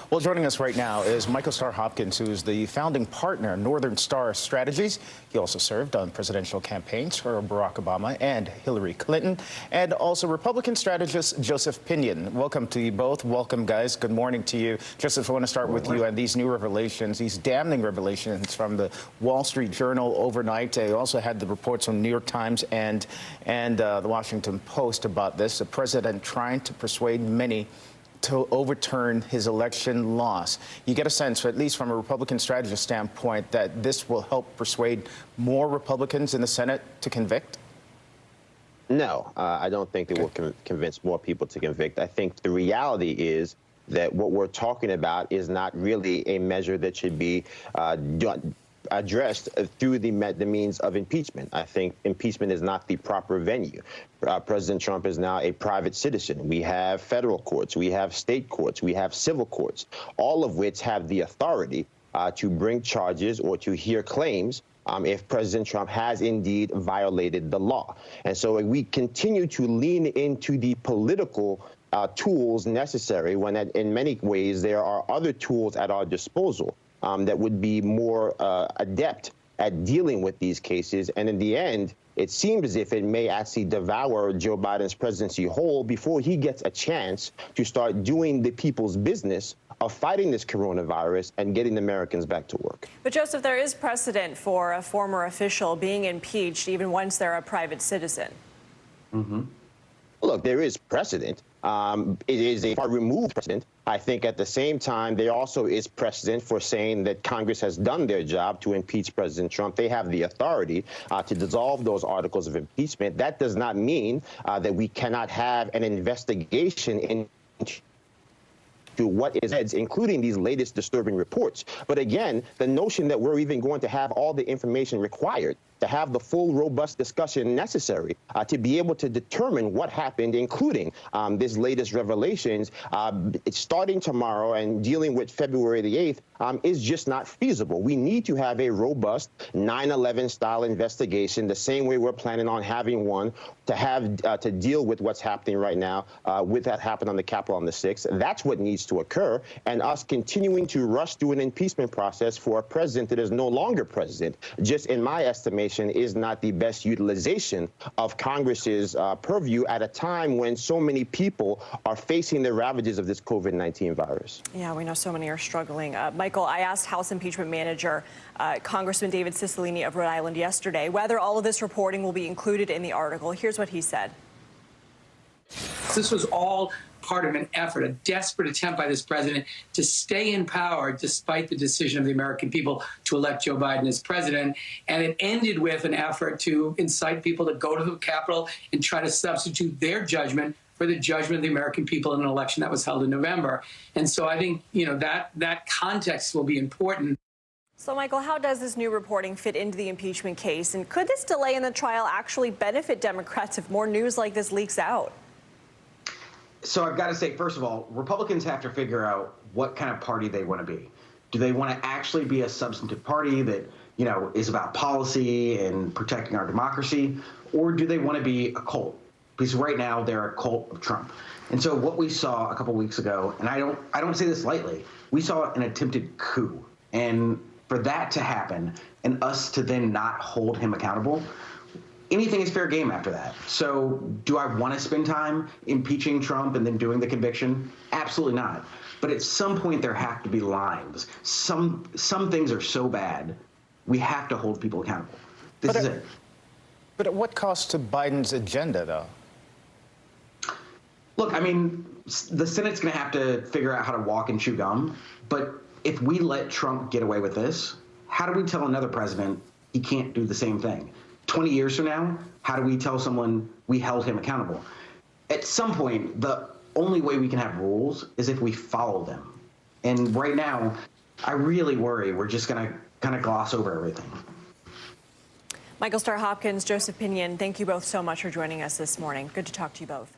Well, joining us right now is Michael Starr Hopkins, who's the founding partner of Northern Star Strategies. He also served on presidential campaigns for Barack Obama and Hillary Clinton, and also Republican strategist Joseph Pinion. Welcome to you both. Welcome, guys. Good morning to you. Joseph, I want to start with you and these new revelations, these damning revelations from the Wall Street Journal overnight. They also had the reports from New York Times and the Washington Post about this. The president trying to persuade many to overturn his election loss. You get a sense, at least from a Republican strategist standpoint, that this will help persuade more Republicans in the Senate to convict? No, I don't think it will convince more people to convict. I think the reality is that what we're talking about is not really a measure that should be addressed through the means of impeachment. I think impeachment is not the proper venue. President Trump is now a private citizen. We have federal courts, we have state courts, we have civil courts, all of which have the authority to bring charges or to hear claims if President Trump has indeed violated the law. And so we continue to lean into the political tools necessary when in many ways there are other tools at our disposal that would be more adept at dealing with these cases. And in the end, it seems as if it may actually devour Joe Biden's presidency whole before he gets a chance to start doing the people's business of fighting this coronavirus and getting Americans back to work. But, Joseph, there is precedent for a former official being impeached even once they're a private citizen. Mm-hmm. Look, there is precedent. It is a far removed precedent. I think at the same time, there also is precedent for saying that Congress has done their job to impeach President Trump. They have the authority to dissolve those articles of impeachment. That does not mean that we cannot have an investigation into what is, including these latest disturbing reports. But again, the notion that we're even going to have all the information required to have the full, robust discussion necessary to be able to determine what happened, including this latest revelations, starting tomorrow and dealing with February the 8th, is just not feasible. We need to have a robust 9/11 style investigation, the same way we're planning on having one to deal with what's happening right now with that happened on the Capitol on the 6th. That's what needs to occur. And us continuing to rush through an impeachment process for a president that is no longer president, just in my estimation, is not the best utilization of Congress's purview at a time when so many people are facing the ravages of this COVID-19 virus. Yeah, we know so many are struggling. Michael, I asked House Impeachment Manager Congressman David Cicilline of Rhode Island yesterday whether all of this reporting will be included in the article. Here's what he said. This was all part of an effort, a desperate attempt by this president to stay in power despite the decision of the American people to elect Joe Biden as president. And it ended with an effort to incite people to go to the Capitol and try to substitute their judgment for the judgment of the American people in an election that was held in November. And so I think, that context will be important. So, Michael, how does this new reporting fit into the impeachment case? And could this delay in the trial actually benefit Democrats if more news like this leaks out? So I've got to say, first of all, Republicans have to figure out what kind of party they want to be. Do they want to actually be a substantive party that, is about policy and protecting our democracy? Or do they want to be a cult? Because right now they're a cult of Trump. And so what we saw a couple weeks ago, and I don't say this lightly, we saw an attempted coup. And for that to happen and us to then not hold him accountable, anything is fair game after that. So do I want to spend time impeaching Trump and then doing the conviction? Absolutely not. But at some point there have to be lines. Some things are so bad, we have to hold people accountable. This is it. But at what cost to Biden's agenda, though? Look, I mean, the Senate's going to have to figure out how to walk and chew gum. But if we let Trump get away with this, how do we tell another president he can't do the same thing? 20 years from now, how do we tell someone we held him accountable? At some point, the only way we can have rules is if we follow them. And right now, I really worry we're just going to kind of gloss over everything. Michael Starr Hopkins, Joseph Pinion, thank you both so much for joining us this morning. Good to talk to you both.